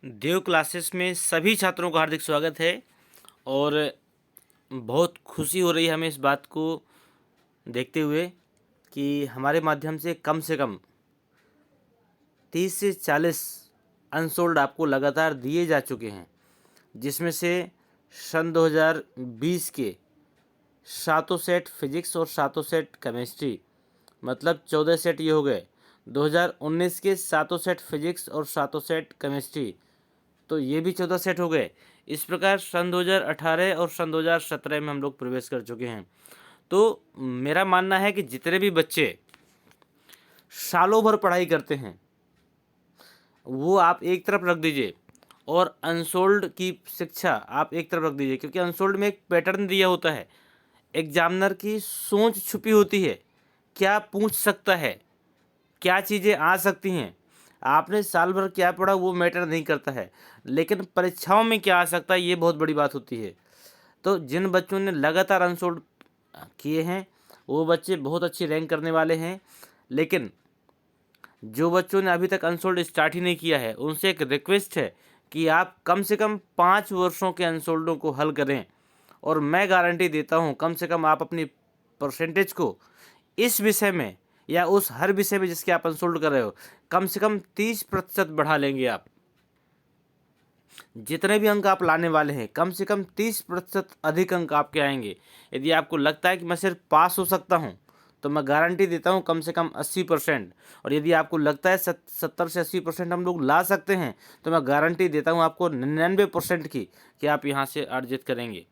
देव classes में सभी छात्रों का हार्दिक स्वागत है। और बहुत खुशी हो रही है हमें इस बात को देखते हुए कि हमारे माध्यम से कम 30 से 40 अनसोल्ड आपको लगातार दिए जा चुके हैं, जिसमें से सन 2020 के सातों सेट फिजिक्स और सातों सेट केमिस्ट्री, मतलब 14 सेट ये हो गए। 2019 के सातों सेट फिजिक्स और सातों सेट केमिस्ट्री, तो ये भी 14 सेट हो गए। इस प्रकार सन 2018 और सन 2017 में हम लोग प्रवेश कर चुके हैं। तो मेरा मानना है कि जितने भी बच्चे सालों भर पढ़ाई करते हैं वो आप एक तरफ रख दीजिए और अनसोल्ड की शिक्षा आप एक तरफ रख दीजिए, क्योंकि अनसोल्ड में एक पैटर्न दिया होता है। एग्जामिनर की सोच छुपी होती है, क्या पूछ सकता है, क्या चीज़ें आ सकती हैं। आपने साल भर क्या पढ़ा वो मैटर नहीं करता है, लेकिन परीक्षाओं में क्या आ सकता है ये बहुत बड़ी बात होती है। तो जिन बच्चों ने लगातार अनसोल्ड किए हैं वो बच्चे बहुत अच्छी रैंक करने वाले हैं। लेकिन जो बच्चों ने अभी तक अनसोल्ड स्टार्ट ही नहीं किया है उनसे एक रिक्वेस्ट है कि आप कम से कम 5 वर्षों के अनसोल्डों को हल करें। और मैं गारंटी देता हूँ कम से कम आप अपनी परसेंटेज को इस विषय में या उस हर विषय में जिसके आप अनसोल्ड कर रहे हो कम से कम 30% बढ़ा लेंगे आप। जितने भी अंक आप लाने वाले हैं कम से कम 30% अधिक अंक आपके आएंगे। यदि आपको लगता है कि मैं सिर्फ पास हो सकता हूं तो मैं गारंटी देता हूं कम से कम 80%। और यदि आपको लगता है 70 से 80% हम लोग ला सकते हैं तो मैं गारंटी देता हूं आपको 99% की कि आप यहां से अर्जित करेंगे।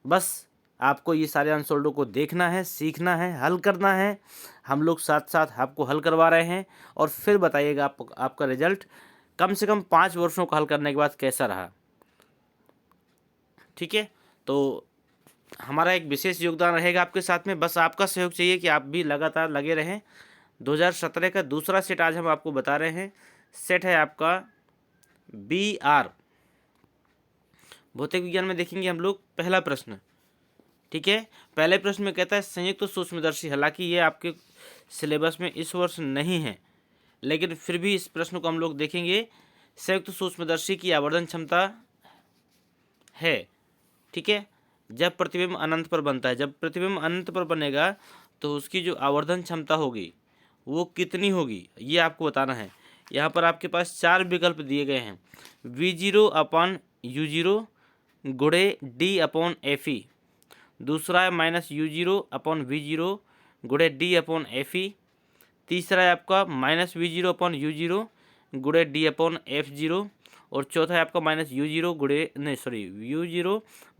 बस आपको ये सारे अनसोल्डों को देखना है, सीखना है, हल करना है। हम लोग साथ साथ आपको हल करवा रहे हैं और फिर बताइएगा आपका रिजल्ट कम से कम 5 वर्षों का हल करने के बाद कैसा रहा। ठीक है, तो हमारा एक विशेष योगदान रहेगा आपके साथ में। बस आपका सहयोग चाहिए कि आप भी लगातार लगे रहें। 2017 का दूसरा सेट आज हम आपको बता रहे हैं। सेट है आपका BR, भौतिक विज्ञान में देखेंगे हम लोग पहला प्रश्न। ठीक है, पहले प्रश्न में कहता है संयुक्त सूक्ष्मदर्शी। हालांकि ये आपके सिलेबस में इस वर्ष नहीं है, लेकिन फिर भी इस प्रश्न को हम लोग देखेंगे। संयुक्त सूक्ष्मदर्शी की आवर्धन क्षमता है, ठीक है, जब प्रतिबिंब अनंत पर बनता है। जब प्रतिबिंब अनंत पर बनेगा तो उसकी जो आवर्धन क्षमता होगी वो कितनी होगी ये आपको बताना है। यहाँ पर आपके पास 4 विकल्प दिए गए हैं। V0/U0 गुणे D/Fe, दूसरा है -U0/V0 गुणे D/Fe, तीसरा है आपका -V0/U0 गुणे D/F0, और चौथा है आपका -U0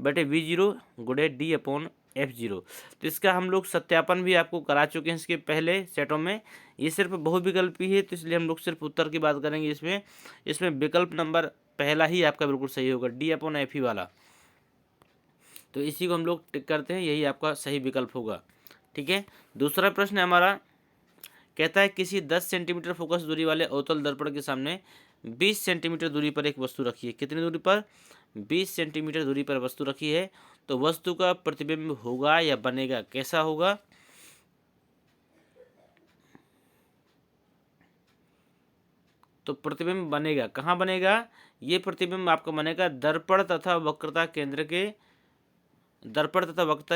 U0/V0 गुणे D/F0। तो इसका हम लोग सत्यापन भी आपको करा चुके हैं इसके पहले सेटों में। ये सिर्फ बहुविकल्पी है तो इसलिए हम लोग सिर्फ उत्तर की बात करेंगे। इसमें विकल्प नंबर पहला ही आपका बिल्कुल सही होगा, D/Fe वाला। तो इसी को हम लोग टिक करते हैं, यही आपका सही विकल्प होगा। ठीक है, दूसरा प्रश्न हमारा कहता है किसी 10 सेंटीमीटर फोकस दूरी वाले अवतल दर्पण के सामने 20 सेंटीमीटर दूरी पर एक वस्तु रखी है। कितनी दूरी पर? 20 सेंटीमीटर दूरी पर वस्तु रखी है। तो वस्तु का प्रतिबिंब होगा या बनेगा, कैसा होगा? तो प्रतिबिंब बनेगा, कहाँ बनेगा? ये प्रतिबिंब आपका बनेगा दर्पण तथा वक्रता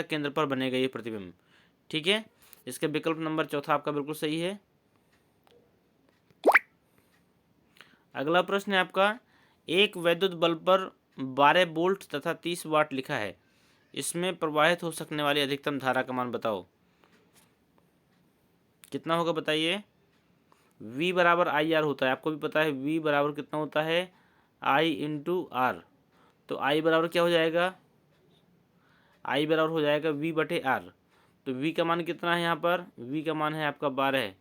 केंद्र पर बनेगा ये प्रतिबिंब। ठीक है, इसका विकल्प नंबर चौथा आपका बिल्कुल सही है। अगला प्रश्न है आपका, एक वैद्युत बल्ब पर 12 वोल्ट तथा 30 वाट लिखा है, इसमें प्रवाहित हो सकने वाली अधिकतम धारा का मान बताओ। कितना होगा बताइए? V बराबर IR होता है, आपको भी पता है V बराबर कितना होता है? I into R. तो I बराबर क्या हो जाएगा? I बराबर हो जाएगा V/R। तो V का मान कितना है यहाँ पर? V का मान है आपका 12,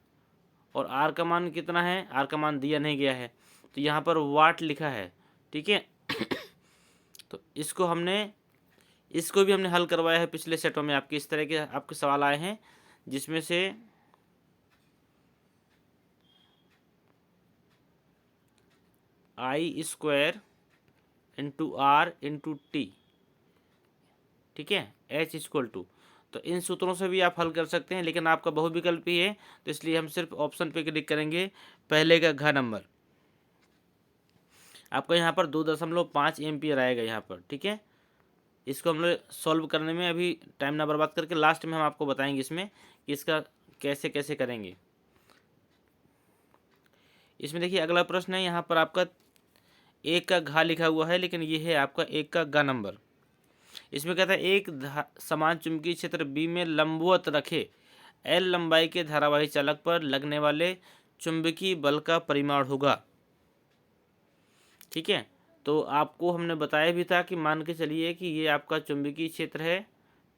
और R का मान कितना है? R का मान दिया नहीं गया है, तो यहाँ पर वाट लिखा है। ठीक है तो इसको भी हमने हल करवाया है पिछले सेटों में। आपके इस तरह के आपके सवाल आए हैं जिसमें से I² into R into T, ठीक है, H=। तो इन सूत्रों से भी आप हल कर सकते हैं, लेकिन आपका बहुविकल्पी है तो इसलिए हम सिर्फ ऑप्शन पे क्लिक करेंगे, पहले का घ नंबर। आपका यहाँ पर 2.5 एम्पियर आएगा यहाँ पर, ठीक है। इसको हम लोग सॉल्व करने में अभी टाइम ना बर्बाद करके लास्ट में हम आपको बताएंगे इसमें कि इसका कैसे कैसे करेंगे। इसमें देखिए अगला प्रश्न है, यहाँ पर आपका 1 का घा लिखा हुआ है, लेकिन ये है आपका 1 का गा नंबर। इसमें कहता है एक समान चुंबकीय क्षेत्र बी में लंबवत रखे एल लंबाई के धारावाही चालक पर लगने वाले चुंबकीय बल का परिमाण होगा, ठीक है। तो आपको हमने बताया भी था कि मान के चलिए कि ये आपका चुंबकीय क्षेत्र है,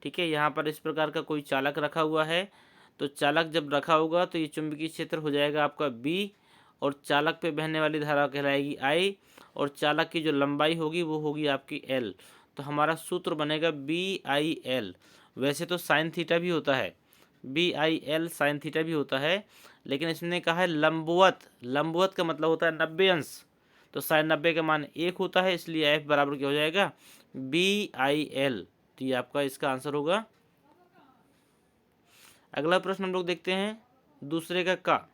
ठीक है। यहाँ पर इस प्रकार का कोई चालक रखा हुआ है, तो चालक जब रखा होगा तो ये चुंबकीय क्षेत्र हो जाएगा आपका बी, और चालक पे बहने वाली धारा कहलाएगी आई, और चालक की जो लंबाई होगी वो होगी आपकी एल। तो हमारा सूत्र बनेगा बी आई एल। वैसे तो साइन थीटा भी होता है, B I L sine theta भी होता है, लेकिन इसने कहा है लंबवत। लंबवत का मतलब होता है 90 अंश, तो साइन 90 का मान 1 होता है, इसलिए एफ बराबर क्या हो जाएगा, बी आई एल। तो ये आपका इसका आंसर होगा। अगला प्रश्न हम लोग देखते हैं दूसरे का।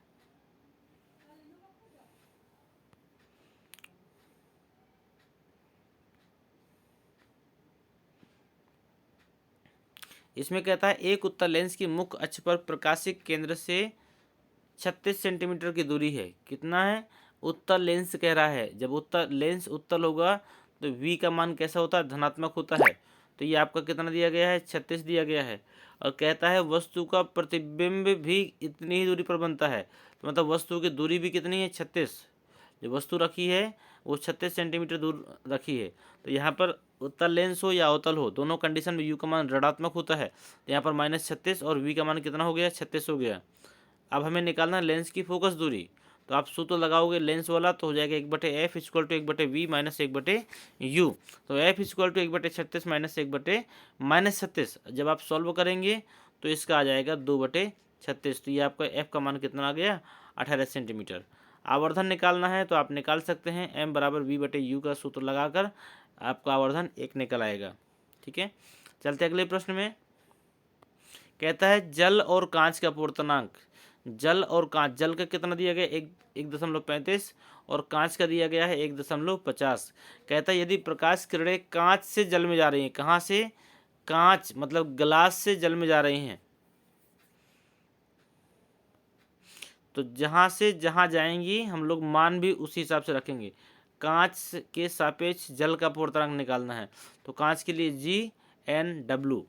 इसमें कहता है एक उत्तल लेंस की मुख्य अक्ष पर प्रकाशिक केंद्र से 36 सेंटीमीटर की दूरी है। कितना है, उत्तल लेंस कह रहा है। जब उत्तल लेंस उत्तल होगा तो v का मान कैसा होता है, धनात्मक होता है। तो ये आपका कितना दिया गया है, 36 दिया गया है। और कहता है वस्तु का प्रतिबिंब भी इतनी ही दूरी पर बनता है। तो मतलब वस्तु की दूरी भी कितनी है, 36। जो वस्तु रखी है वो 36 सेंटीमीटर दूर रखी है। तो यहाँ पर उत्तल लेंस हो या अवतल हो, दोनों कंडीशन में u का मान ऋणात्मक होता है। तो यहाँ पर -36 और v का मान कितना हो गया, 36 हो गया। अब हमें निकालना लेंस की फोकस दूरी। तो आप सूत्र लगाओगे लेंस वाला, तो हो जाएगा 1/f equal to 1/v minus 1/u। तो f इक्वल टू 1/36 माइनस 1/-36। जब आप सॉल्व करेंगे तो इसका आ जाएगा 2/36। तो ये आपका f का मान कितना आ गया, 18 सेंटीमीटर। आवर्धन निकालना है तो आप निकाल सकते हैं, m बराबर v/u का सूत्र लगाकर आपका आवर्धन 1 निकल आएगा, ठीक है। चलते अगले प्रश्न में। कहता है जल और कांच का पूर्णांक। जल और कांच, जल का कितना दिया गया, 1.35, और कांच का दिया गया है 1.50। कहता है यदि प्रकाश किरणें कांच से जल में जा रही हैं, कहाँ से, कांच मतलब ग्लास से जल में जा रही हैं, तो जहाँ से जहाँ जाएंगी हम लोग मान भी उसी हिसाब से रखेंगे। कांच के सापेक्ष जल का पूर्णांक निकालना है, तो कांच के लिए GNW।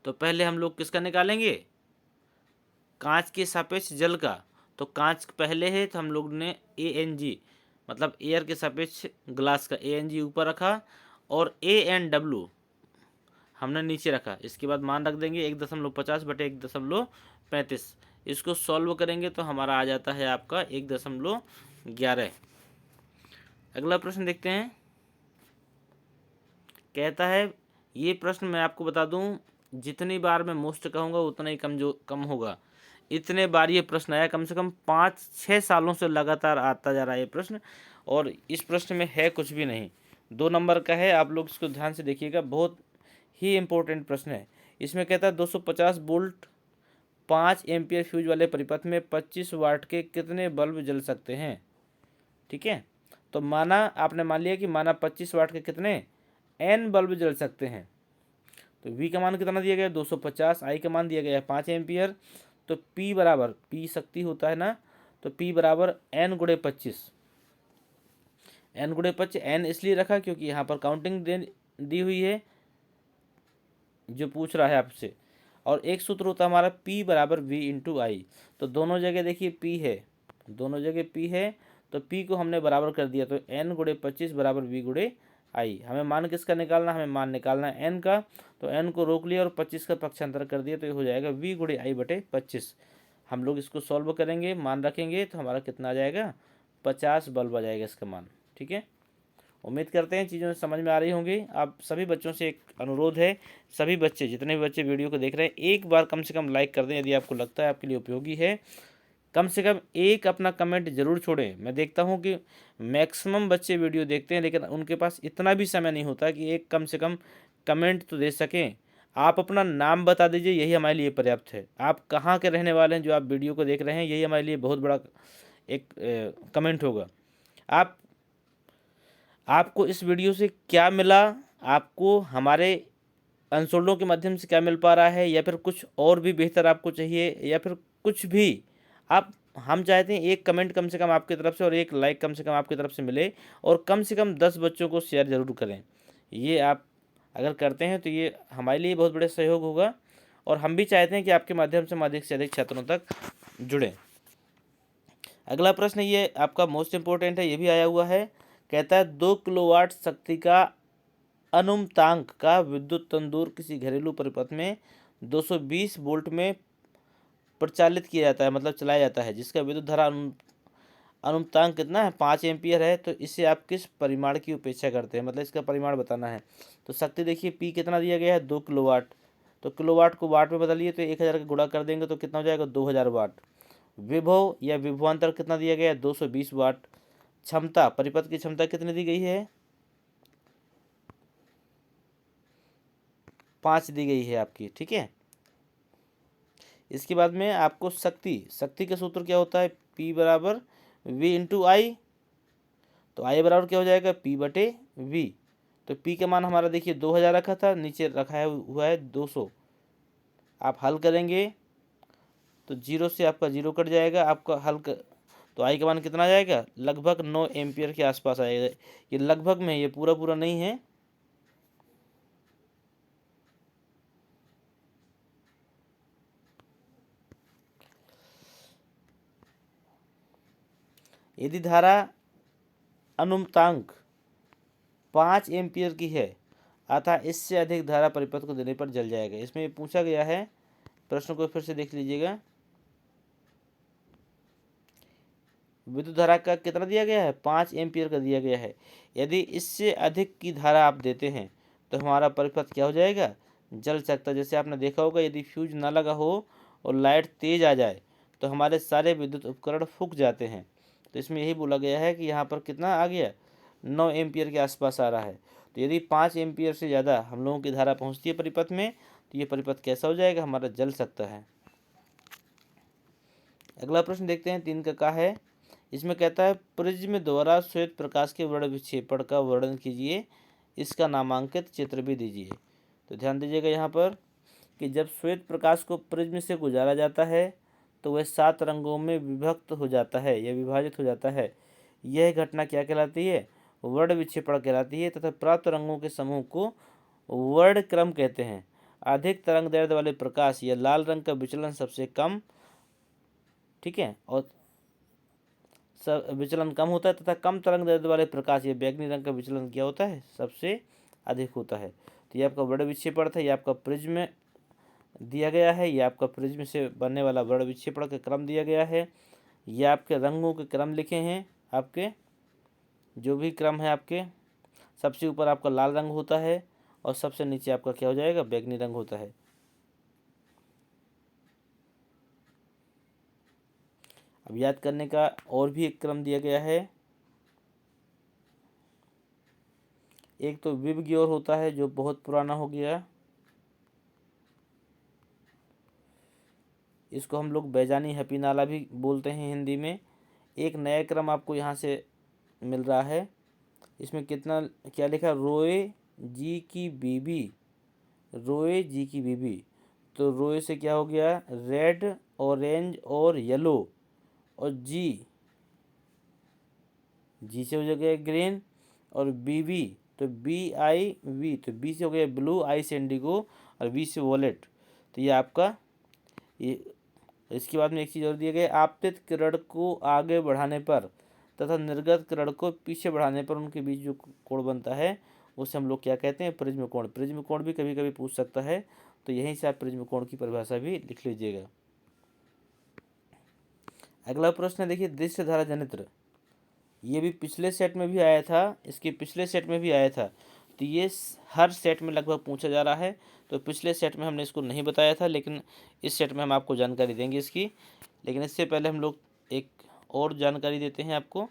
तो पहले हम लोग किसका निकालेंगे, कांच के सापेक्ष जल का। तो कांच पहले है तो हम लोग ने ANG मतलब एयर के सापेक्ष ग्लास का ANG ऊपर रखा, और ANW हमने नीचे रखा। इसके बाद मान रख देंगे 1.50/1.35। इसको सॉल्व करेंगे तो हमारा आ जाता है आपका 1.11। अगला प्रश्न देखते हैं। कहता है ये प्रश्न मैं आपको बता दूं, जितनी बार मैं मोस्ट कहूँगा उतना ही कम होगा। इतने बार ये प्रश्न आया, कम से कम 5-6 सालों से लगातार आता जा रहा है ये प्रश्न, और इस प्रश्न में है कुछ भी नहीं। 2 नंबर का है, आप लोग इसको ध्यान से देखिएगा, बहुत ही इम्पोर्टेंट प्रश्न है। इसमें कहता है 250 वोल्ट 5 एम्पियर फ्यूज वाले परिपथ में 25 वाट के कितने बल्ब जल सकते हैं, ठीक है। तो माना आपने मान लिया कि माना 25 वाट के कितने n बल्ब जल सकते हैं। तो v का मान कितना दिया गया है, 250, i का मान दिया गया है 5 एम्पियर। तो p बराबर, p शक्ति होता है ना, तो p बराबर n गुणे 25। n गुणे 25 n इसलिए रखा क्योंकि यहाँ पर काउंटिंग दी हुई है जो पूछ रहा है आपसे। और एक सूत्र होता है हमारा p बराबर v इंटू आई। तो दोनों जगह देखिए p है, दोनों जगह p है, तो p को हमने बराबर कर दिया। तो n गुणे 25 बराबर v गुणे आई। हमें मान किसका निकालना, हमें मान निकालना है n का। तो n को रोक लिया और 25 का पक्षांतर कर दिया, तो ये हो जाएगा v गुणे आई बटे 25। हम लोग इसको सॉल्व करेंगे, मान रखेंगे, तो हमारा कितना आ जाएगा, 50 बल्ब आ जाएगा इसका मान, ठीक है। उम्मीद करते हैं चीज़ें समझ में आ रही होंगी। आप सभी बच्चों से एक अनुरोध है, सभी बच्चे जितने भी बच्चे वीडियो को देख रहे हैं, एक बार कम से कम लाइक कर दें यदि आपको लगता है आपके लिए उपयोगी है। कम से कम एक अपना कमेंट ज़रूर छोड़ें। मैं देखता हूं कि मैक्सिमम बच्चे वीडियो देखते हैं, लेकिन उनके पास इतना भी समय नहीं होता कि एक कम से कम कमेंट तो दे सकें। आप अपना नाम बता दीजिए, यही हमारे लिए पर्याप्त है। आप कहाँ के रहने वाले हैं जो आप वीडियो को देख रहे हैं, यही हमारे लिए बहुत बड़ा एक कमेंट होगा। आप आपको इस वीडियो से क्या मिला, आपको हमारे अनसोल्डों के माध्यम से क्या मिल पा रहा है, या फिर कुछ और भी बेहतर आपको चाहिए, या फिर कुछ भी आप, हम चाहते हैं एक कमेंट कम से कम आपकी तरफ से और एक लाइक कम से कम आपकी तरफ से मिले, और कम से कम 10 बच्चों को शेयर ज़रूर करें। ये आप अगर करते हैं तो ये हमारे लिए बहुत बड़े सहयोग होगा, और हम भी चाहते हैं कि आपके माध्यम से हम अधिक से अधिक छात्रों तक जुड़ें। अगला प्रश्न ये आपका मोस्ट इम्पोर्टेंट है, ये भी आया हुआ है। कहता है 2 किलोवाट शक्ति का अनुमतांक का विद्युत तंदूर किसी घरेलू परिपथ में 220 वोल्ट में प्रचालित किया जाता है, मतलब चलाया जाता है, जिसका विद्युत धारा अनुमतांक कितना है, 5 एम्पियर है। तो इससे आप किस परिमाण की उपेक्षा करते हैं, मतलब इसका परिमाण बताना है। तो शक्ति देखिए पी कितना दिया गया है, 2 किलोवाट। तो किलोवाट को वाट में बदलिए तो 1000 का गुणा कर देंगे तो कितना हो जाएगा, 2000 वाट। विभव या विभवांतर कितना दिया गया है, 220 वाट। क्षमता, परिपथ की क्षमता कितनी दी गई है, 5 दी गई है आपकी, ठीक है। इसके बाद में आपको शक्ति, शक्ति का सूत्र क्या होता है, P बराबर V इंटू आई। तो आई बराबर क्या हो जाएगा, P बटे V। तो P का मान हमारा देखिए 2000 रखा था, नीचे रखा है हुआ है 200। आप हल करेंगे तो 0 से आपका 0 कट जाएगा, आपका हल कर, तो आई का मान कितना आ जाएगा, लगभग 9 एम्पियर के आसपास आएगा। ये लगभग में, ये पूरा पूरा नहीं है। यदि धारा अनुमतांक 5 एम्पियर की है, अतः इससे अधिक धारा परिपथ को देने पर जल जाएगा। इसमें ये पूछा गया है, प्रश्न को फिर से देख लीजिएगा। विद्युत धारा का कितना दिया गया है, 5 एम्पियर का दिया गया है। यदि इससे अधिक की धारा आप देते हैं तो हमारा परिपथ क्या हो जाएगा, जल सकता है। जैसे आपने देखा होगा, यदि फ्यूज ना लगा हो और लाइट तेज आ जाए तो हमारे सारे विद्युत उपकरण फूक जाते हैं। तो इसमें यही बोला गया है कि यहाँ पर कितना आ गया, 9 एम्पियर के आसपास आ रहा है। तो यदि 5 एम्पियर से ज़्यादा हम लोगों की धारा पहुँचती है परिपथ में, तो ये परिपथ कैसा हो जाएगा, हमारा जल सकता है। अगला प्रश्न देखते हैं, 3 का है। इसमें कहता है प्रिज्म द्वारा श्वेत प्रकाश के वर्ण विक्षेपण का वर्णन कीजिए, इसका नामांकित चित्र भी दीजिए। तो ध्यान दीजिएगा यहाँ पर कि जब श्वेत प्रकाश को प्रिज्म से गुजारा जाता है तो वह 7 रंगों में विभक्त हो जाता है या विभाजित हो जाता है। यह घटना क्या कहलाती है, वर्ण विक्षेपण कहलाती है, तथा प्राप्त रंगों के समूह को वर्ण क्रम कहते हैं। अधिक तरंग दैर्ध्य वाले प्रकाश या लाल रंग का विचलन सबसे कम, ठीक है, और विचलन कम होता है, तथा कम तरंग दैर्ध्य वाले प्रकाश या बैगनी रंग का विचलन क्या होता है, सबसे अधिक होता है। तो ये आपका वर्ण विक्षेपण था, ये आपका प्रिज्म दिया गया है, ये आपका प्रिज्म से बनने वाला वर्ण विक्षेपण का क्रम दिया गया है। ये आपके रंगों के क्रम लिखे हैं, आपके जो भी क्रम है आपके, सबसे ऊपर आपका लाल रंग होता है और सबसे नीचे आपका क्या हो जाएगा, बैगनी रंग होता है। अब याद करने का और भी एक क्रम दिया गया है। एक तो विबग्योर होता है जो बहुत पुराना हो गया, इसको हम लोग बैजानी हैप्पी नाला भी बोलते हैं हिंदी में। एक नया क्रम आपको यहाँ से मिल रहा है, इसमें कितना क्या लिखा, रोए जी की बीबी, रोए जी की बीबी। तो रोए से क्या हो गया, रेड, ऑरेंज और येलो, और जी से हो गया ग्रीन, और बीबी तो BIV, तो बी से हो गया ब्लू, आई से इंडिगो और वी से वॉलेट। तो ये आपका ये, इसके बाद में एक चीज़ और दिया गया, आपतित किरण को आगे बढ़ाने पर तथा निर्गत किरण को पीछे बढ़ाने पर उनके बीच जो कोण बनता है उसे हम लोग क्या कहते हैं, प्रिज्म कोण। प्रिज्म कोण भी कभी कभी पूछ सकता है, तो यहीं से आप प्रिज्म कोण की परिभाषा भी लिख लीजिएगा। अगला प्रश्न देखिए, दृश्य धारा जनित्र, ये भी पिछले सेट में भी आया था, इसके पिछले सेट में भी आया था। तो ये हर सेट में लगभग पूछा जा रहा है। तो पिछले सेट में हमने इसको नहीं बताया था, लेकिन इस सेट में हम आपको जानकारी देंगे इसकी। लेकिन इससे पहले हम लोग एक और जानकारी देते हैं आपको।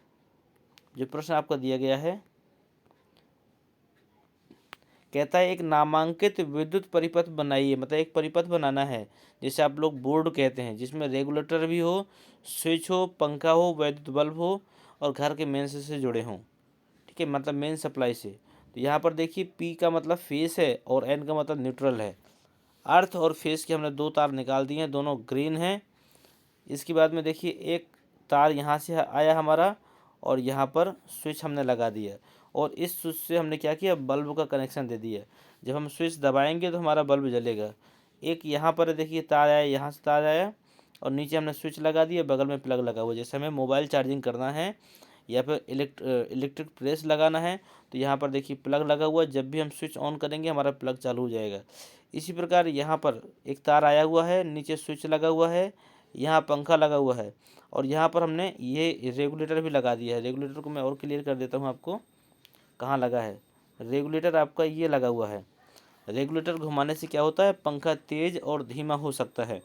जो प्रश्न आपका दिया गया है, कहता है एक नामांकित विद्युत परिपथ बनाइए, मतलब एक परिपथ बनाना है जिसे आप लोग बोर्ड कहते हैं, जिसमें रेगुलेटर भी हो, स्विच हो, पंखा हो, वैद्युत बल्ब हो और घर के मेन से जुड़े हों, ठीक है, मतलब मेन सप्लाई से। तो यहाँ पर देखिए पी का मतलब फेस है और एन का मतलब न्यूट्रल है। अर्थ और फेस के हमने दो तार निकाल दिए हैं, दोनों ग्रीन हैं। इसके बाद में देखिए एक तार यहाँ से आया हमारा और यहाँ पर स्विच हमने लगा दिया और इस स्विच से हमने क्या किया, बल्ब का कनेक्शन दे दिया। जब हम स्विच दबाएंगे तो हमारा बल्ब जलेगा। एक यहाँ पर देखिए तार आया, यहाँ से तार आया और नीचे हमने स्विच लगा दिया, बगल में प्लग लगा हुआ। जैसे हमें मोबाइल चार्जिंग करना है या फिर इलेक्ट्रिक प्रेस लगाना है तो यहाँ पर देखिए प्लग लगा हुआ, जब भी हम स्विच ऑन करेंगे हमारा प्लग चालू हो जाएगा। इसी प्रकार यहाँ पर एक तार आया हुआ है, नीचे स्विच लगा हुआ है, यहाँ पंखा लगा हुआ है और यहाँ पर हमने ये रेगुलेटर भी लगा दिया है। रेगुलेटर को मैं और क्लियर कर देता हूँ आपको कहाँ लगा है। रेगुलेटर आपका ये लगा हुआ है। रेगुलेटर घुमाने से क्या होता है, पंखा तेज़ और धीमा हो सकता है,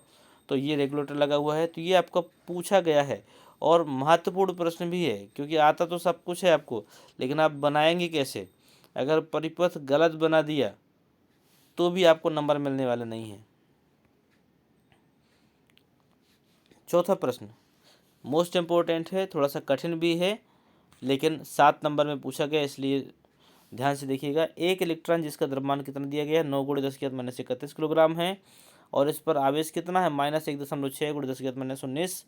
तो ये रेगुलेटर लगा हुआ है। तो ये आपका पूछा गया है और महत्वपूर्ण प्रश्न भी है, क्योंकि आता तो सब कुछ है आपको, लेकिन आप बनाएंगे कैसे। अगर परिपथ गलत बना दिया तो भी आपको नंबर मिलने वाले नहीं है। चौथा प्रश्न मोस्ट इम्पोर्टेंट है, थोड़ा सा कठिन भी है, लेकिन 7 नंबर में पूछा गया, इसलिए ध्यान से देखिएगा। एक इलेक्ट्रॉन जिसका द्रव्यमान कितना दिया गया है, 9 × 10⁻31 किलोग्राम है और इस पर आवेश कितना है, -1.6 × 10⁻19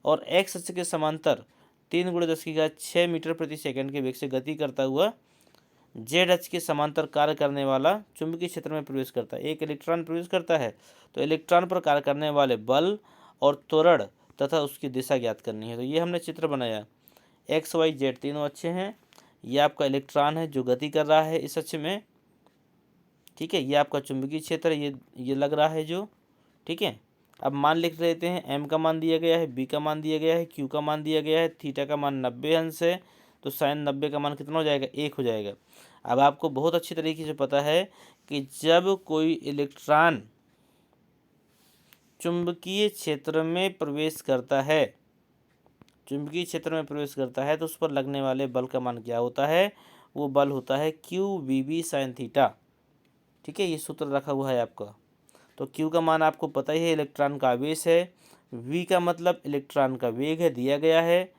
और एक्स अक्ष के समांतर 3 × 10⁶ मीटर प्रति सेकंड के वेग से गति करता हुआ जेड अक्ष के समांतर कार्य करने वाला चुंबकीय क्षेत्र में प्रवेश करता है। एक इलेक्ट्रॉन प्रवेश करता है तो इलेक्ट्रॉन पर कार्य करने वाले बल और त्वरण तथा उसकी दिशा ज्ञात करनी है। तो ये हमने चित्र बनाया, एक्स वाई जेड तीनों अच्छे हैं। ये आपका इलेक्ट्रॉन है जो गति कर रहा है इस अक्ष में, ठीक है। ये आपका चुंबकीय क्षेत्र है, ये लग रहा है जो, ठीक है। अब मान लिख लेते हैं, एम का मान दिया गया है, बी का मान दिया गया है, क्यू का मान दिया गया है, थीटा का मान 90 अंश है, तो साइन 90 का मान कितना हो जाएगा, 1 हो जाएगा। अब आपको बहुत अच्छी तरीके से पता है कि जब कोई इलेक्ट्रॉन चुंबकीय क्षेत्र में प्रवेश करता है, चुंबकीय क्षेत्र में प्रवेश करता है तो उस पर लगने वाले बल का मान क्या होता है, वो बल होता है Q V B sine theta, ठीक है। ये सूत्र रखा हुआ है आपका। तो क्यू का मान आपको पता ही है, इलेक्ट्रॉन का आवेश है। वी का मतलब इलेक्ट्रॉन का वेग है, दिया गया है।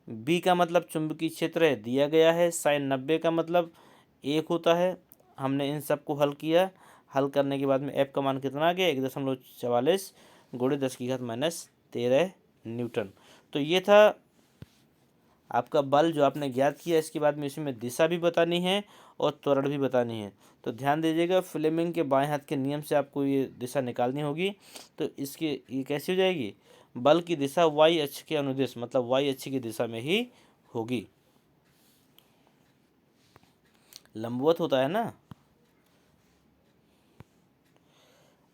बी का मतलब चुंबकीय क्षेत्र है, दिया गया है। साइन 90 का मतलब 1 होता है। हमने इन सब को हल किया, हल करने के बाद में एफ का मान कितना आ गया, 1.44 × 10⁻13 न्यूटन। तो ये था आपका बल जो आपने ज्ञात किया। इसके बाद में इसमें दिशा भी बतानी है और त्वरण भी बतानी है। तो ध्यान दीजिएगा, फ्लेमिंग के बाएं हाथ के नियम से आपको ये दिशा निकालनी होगी। तो इसकी ये कैसी हो जाएगी, बल की दिशा वाई अक्ष के अनुदिश, मतलब वाई अक्ष की दिशा में ही होगी। लंबवत होता है ना।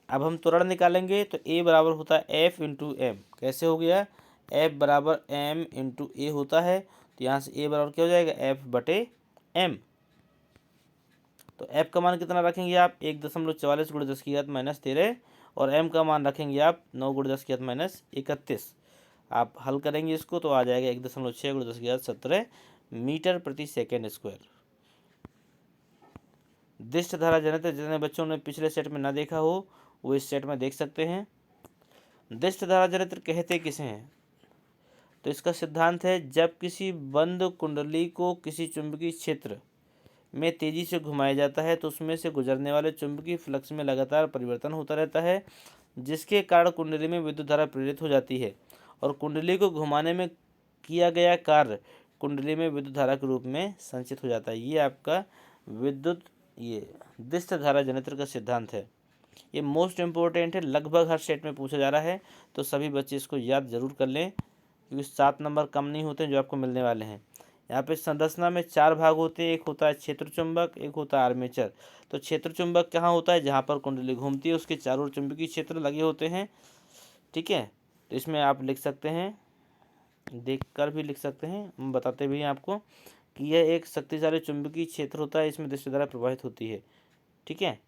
अब हम त्वरण निकालेंगे तो ए बराबर होता है एफ इंटू एम। कैसे हो गया, एफ बराबर एम इंटू ए होता है। तो यहाँ से ए बराबर क्या हो जाएगा, एफ बटे एम। तो एफ का मान कितना रखेंगे आप, 1.44 × 10⁻13 और एम का मान रखेंगे आप 9 × 10⁻31। आप हल करेंगे इसको तो आ जाएगा 1.6 × 10⁻17 मीटर प्रति सेकेंड स्क्वायर। दिष्ट धारा जनित्र, जितने बच्चों ने पिछले सेट में ना देखा हो वो इस सेट में देख सकते हैं। दिष्ट धारा जनित्र कहते किसे हैं, तो इसका सिद्धांत है, जब किसी बंद कुंडली को किसी चुंबकीय क्षेत्र में तेजी से घुमाया जाता है तो उसमें से गुजरने वाले चुंबकीय फ्लक्स में लगातार परिवर्तन होता रहता है, जिसके कारण कुंडली में विद्युत धारा प्रेरित हो जाती है और कुंडली को घुमाने में किया गया कार्य कुंडली में विद्युत धारा के रूप में संचित हो जाता है। ये आपका ये दिष्ट धारा जनित्र का सिद्धांत है। ये मोस्ट इम्पोर्टेंट है, लगभग हर सेट में पूछा जा रहा है, तो सभी बच्चे इसको याद जरूर कर लें, क्योंकि 7 नंबर कम नहीं होते जो आपको मिलने वाले हैं। यहाँ पे संरचना में 4 भाग होते हैं, एक होता है क्षेत्र चुंबक, एक होता है आर्मेचर। तो क्षेत्र चुंबक कहाँ होता है, जहाँ पर कुंडली घूमती है उसके चारों ओर चुंबकीय क्षेत्र लगे होते हैं, ठीक है। तो इसमें आप लिख सकते हैं, देख कर भी लिख सकते हैं, हम बताते भी हैं आपको कि यह एक शक्तिशाली चुंबकीय क्षेत्र होता है, इसमें दिशा धारा प्रवाहित होती है, ठीक है।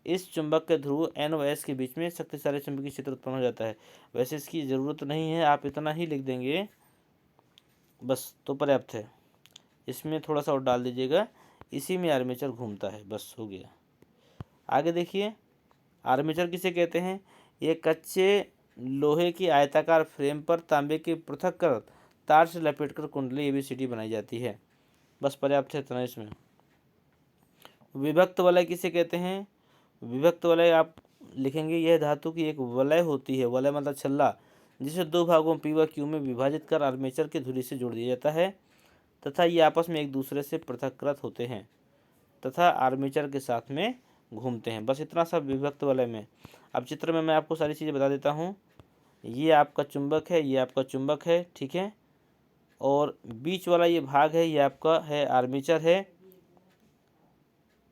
इस चुंबक के ध्रुव एन व एस के बीच में शक्तिशाली चुंबकीय क्षेत्र उत्पन्न हो जाता है। वैसे इसकी ज़रूरत नहीं है, आप इतना ही लिख देंगे बस तो पर्याप्त है। इसमें थोड़ा सा और डाल दीजिएगा, इसी में आर्मेचर घूमता है, बस हो गया। आगे देखिए, आर्मेचर किसे कहते हैं, ये कच्चे लोहे की आयताकार फ्रेम पर तांबे के पृथक्करण तार से लपेटकर कुंडली ABCD बनाई जाती है। बस पर्याप्त है इतना इसमें। विभक्त वलय किसे कहते हैं? विभक्त वलय आप लिखेंगे यह धातु की एक वलय होती है, वलय मतलब छल्ला, जिसे दो भागों P व Q में विभाजित कर आर्मेचर की धुरी से जोड़ दिया जाता है तथा ये आपस में एक दूसरे से पृथककृत होते हैं तथा आर्मेचर के साथ में घूमते हैं। बस इतना सा विभक्त वलय में। अब चित्र में मैं आपको सारी चीज़ें बता देता हूँ। ये आपका चुंबक है, ये आपका चुंबक है, ठीक है, और बीच वाला ये भाग है, ये आपका है आर्मेचर है।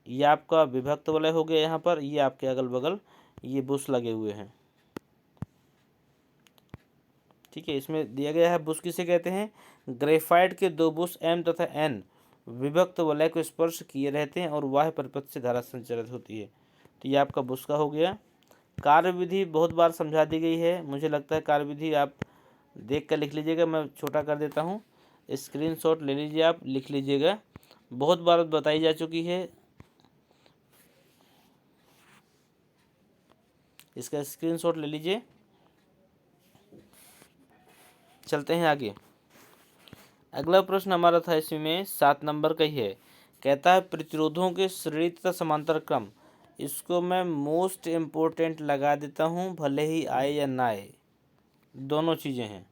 ये आपका विभक्त वलय हो गया यहाँ पर। ये आपके अगल बगल ये बुश लगे हुए हैं, ठीक है। इसमें दिया गया है बुश किसे कहते हैं? ग्रेफाइट के दो बुश M तथा N विभक्त वलय को स्पर्श किए रहते हैं और बाह्य परिपथ से धारा संचारित होती है। तो ये आपका बुश का हो गया। कार्यविधि बहुत बार समझा दी गई है, मुझे लगता है कार्यविधि आप देख कर लिख लीजिएगा, मैं छोटा कर देता हूँ। स्क्रीनशॉट ले लीजिए, आप लिख लीजिएगा, बहुत बार बताई जा चुकी है। इसका स्क्रीनशॉट ले लीजिए। चलते हैं आगे। अगला प्रश्न हमारा था इसमें 7 नंबर का ही है। कहता है प्रतिरोधों के श्रेणी तथा समांतर क्रम। इसको मैं मोस्ट इम्पोर्टेंट लगा देता हूँ, भले ही आए या ना आए, दोनों चीज़ें हैं,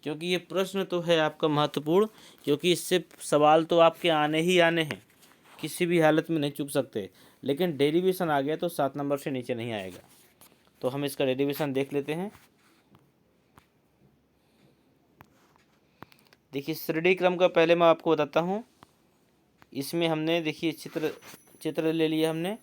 क्योंकि ये प्रश्न तो है आपका महत्वपूर्ण, क्योंकि इससे सवाल तो आपके आने ही आने हैं, किसी भी हालत में नहीं चूक सकते। लेकिन डेरिवेशन आ गया तो 7 नंबर से नीचे नहीं आएगा। तो हम इसका डेरिवेशन देख लेते हैं। देखिए श्रेणी क्रम का पहले मैं आपको बताता हूँ। इसमें हमने देखिए चित्र ले लिया हमने।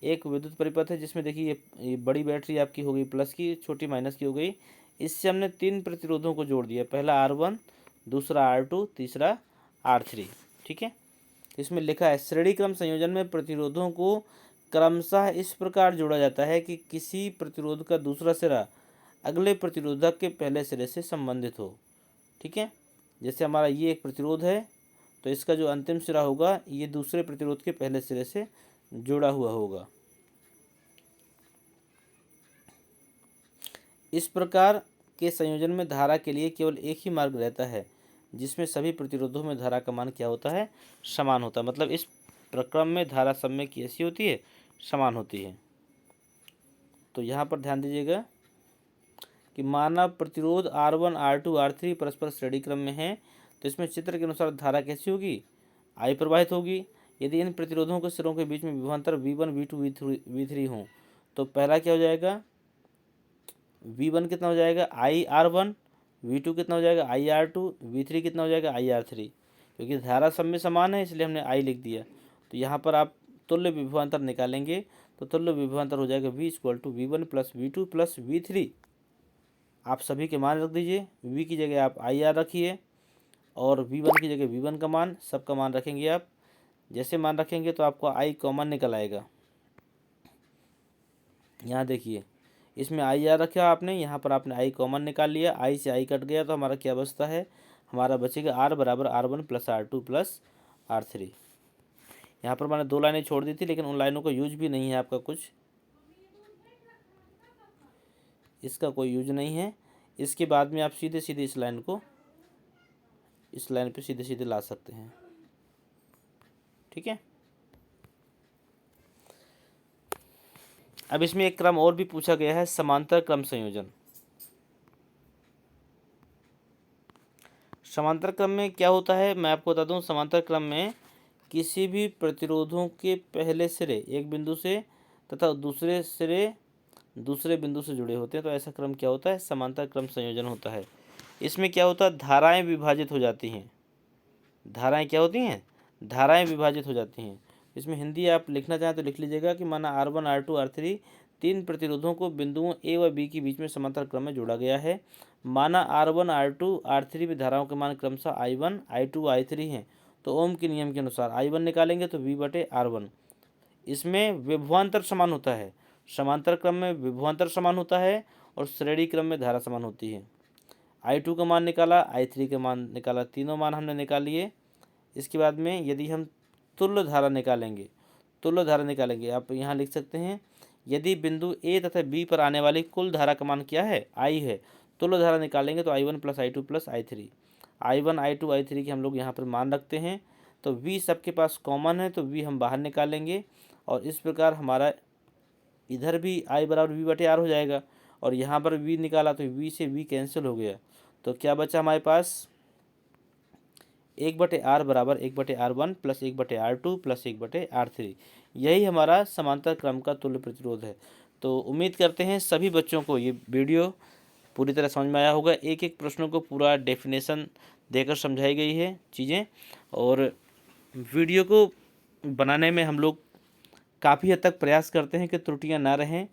एक विद्युत परिपथ है जिसमें देखिए ये बड़ी बैटरी आपकी हो गई प्लस की, छोटी माइनस की हो गई। इससे हमने 3 प्रतिरोधों को जोड़ दिया, पहला R1, दूसरा R2, तीसरा R3, ठीक है। इसमें लिखा है श्रेणी क्रम संयोजन में प्रतिरोधों को क्रमशः इस प्रकार जोड़ा जाता है कि किसी प्रतिरोध का दूसरा सिरा अगले प्रतिरोधक के पहले सिरे से संबंधित हो, ठीक है। जैसे हमारा ये एक प्रतिरोध है तो इसका जो अंतिम सिरा होगा ये दूसरे प्रतिरोध के पहले सिरे से जुड़ा हुआ होगा। इस प्रकार के संयोजन में धारा के लिए केवल एक ही मार्ग रहता है, जिसमें सभी प्रतिरोधों में धारा का मान क्या होता है? समान होता है। मतलब इस प्रक्रम में धारा सब में कैसी होती है? समान होती है। तो यहाँ पर ध्यान दीजिएगा कि माना प्रतिरोध R1, R2, R3 परस्पर श्रेणी क्रम में है, तो इसमें चित्र के अनुसार धारा कैसी होगी? I प्रवाहित होगी। यदि इन प्रतिरोधों के सिरों के बीच में विभवांतर V1, V2, V3 हों तो पहला क्या हो जाएगा? V1 कितना हो जाएगा? IR1। V2 कितना हो जाएगा? IR2। V3 कितना हो जाएगा? IR3। क्योंकि धारा सब में समान है इसलिए हमने I लिख दिया। तो यहाँ पर आप तुल्य विभवांतर निकालेंगे तो तुल्य विभवांतर हो जाएगा V = V1 + V2 + V3। आप सभी के मान रख दीजिए। V की जगह आप IR रखिए और V1 की जगह V1 का मान, सबका मान रखेंगे आप। जैसे मान रखेंगे तो आपको I कॉमन निकल आएगा। यहाँ देखिए इसमें IR रखा आपने, यहाँ पर आपने I कॉमन निकाल लिया, I से I कट गया तो हमारा क्या बचता है? हमारा बचेगा R = R1 + R2 + R3। यहाँ पर मैंने 2 लाइनें छोड़ दी थी, लेकिन उन लाइनों का यूज भी नहीं है आपका कुछ, इसका कोई यूज नहीं है। इसके बाद में आप सीधे सीधे इस लाइन को इस लाइन पे सीधे सीधे ला सकते हैं, ठीक है। अब इसमें एक क्रम और भी पूछा गया है, समांतर क्रम संयोजन। समांतर क्रम में क्या होता है मैं आपको बता दूं। समांतर क्रम में किसी भी प्रतिरोधों के पहले सिरे एक बिंदु से तथा दूसरे सिरे दूसरे बिंदु से जुड़े होते हैं, तो ऐसा क्रम क्या होता है? समांतर क्रम संयोजन होता है। इसमें क्या होता है? धाराएं विभाजित हो जाती हैं। धाराएं क्या होती हैं? धाराएं विभाजित हो जाती हैं। इसमें हिंदी आप लिखना चाहें तो लिख लीजिएगा कि माना R1, R2, R3 3 प्रतिरोधों को बिंदुओं A व B के बीच में समांतर क्रम में जोड़ा गया है। माना R1, R2, R3 में धाराओं के मान क्रमशः I1, I2, I3 हैं, तो ओम के नियम के अनुसार I1 निकालेंगे तो V/R1। इसमें विभवांतर समान होता है। समांतर क्रम में विभवांतर समान होता है और श्रेणी क्रम में धारा समान होती है। I2 का मान निकाला, I3 का मान निकाला, तीनों मान हमने निकाल लिए। इसके बाद में यदि हम तुल्य धारा निकालेंगे आप यहाँ लिख सकते हैं, यदि बिंदु A तथा B पर आने वाली कुल धारा का मान क्या है? I है। तुल्य धारा निकालेंगे तो I1 + I2 + I3। I1 I2 I3 की हम लोग यहाँ पर मान रखते हैं। तो v सबके पास कॉमन है तो v हम बाहर निकालेंगे और इस प्रकार हमारा इधर भी I बराबर v बटे आर हो जाएगा और यहाँ पर v निकाला तो v से v कैंसिल हो गया। तो क्या बचा हमारे पास 1/r बराबर 1/r1 plus 1/r2 plus 1/r3। यही हमारा समांतर क्रम का तुल्य प्रतिरोध है। तो उम्मीद करते हैं सभी बच्चों को ये वीडियो पूरी तरह समझ में आया होगा। एक एक प्रश्नों को पूरा डेफिनेशन देकर समझाई गई है चीज़ें, और वीडियो को बनाने में हम लोग काफ़ी हद तक प्रयास करते हैं कि त्रुटियां ना रहें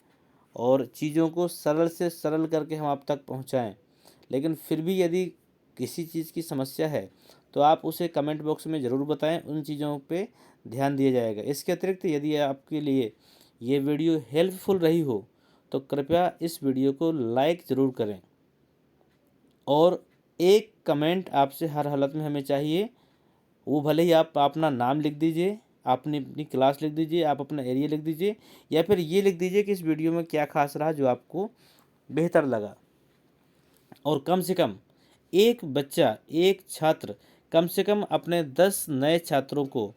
और चीज़ों को सरल से सरल करके हम आप तक पहुंचाएं। लेकिन फिर भी यदि किसी चीज़ की समस्या है तो आप उसे कमेंट बॉक्स में ज़रूर बताएं, उन चीज़ों पे ध्यान दिया जाएगा। इसके अतिरिक्त यदि आपके लिए ये वीडियो हेल्पफुल रही हो तो कृपया इस वीडियो को लाइक ज़रूर करें और एक कमेंट आपसे हर हालत में हमें चाहिए। वो भले ही आप अपना नाम लिख दीजिए, आपने अपनी क्लास लिख दीजिए, आप अपना एरिया लिख दीजिए, या फिर ये लिख दीजिए कि इस वीडियो में क्या खास रहा जो आपको बेहतर लगा। और कम से कम एक बच्चा, एक छात्र कम से कम अपने 10 नए छात्रों को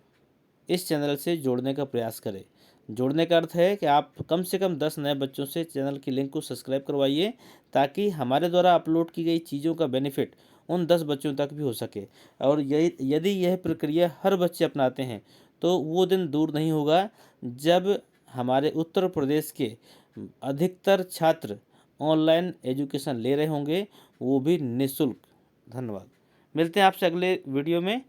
इस चैनल से जोड़ने का प्रयास करें। जोड़ने का अर्थ है कि आप कम से कम 10 नए बच्चों से चैनल की लिंक को सब्सक्राइब करवाइए ताकि हमारे द्वारा अपलोड की गई चीज़ों का बेनिफिट उन 10 बच्चों तक भी हो सके। और यदि यह प्रक्रिया हर बच्चे अपनाते हैं तो वो दिन दूर नहीं होगा जब हमारे उत्तर प्रदेश के अधिकतर छात्र ऑनलाइन एजुकेशन ले रहे होंगे, वो भी निःशुल्क। धन्यवाद। मिलते हैं आपसे अगले वीडियो में।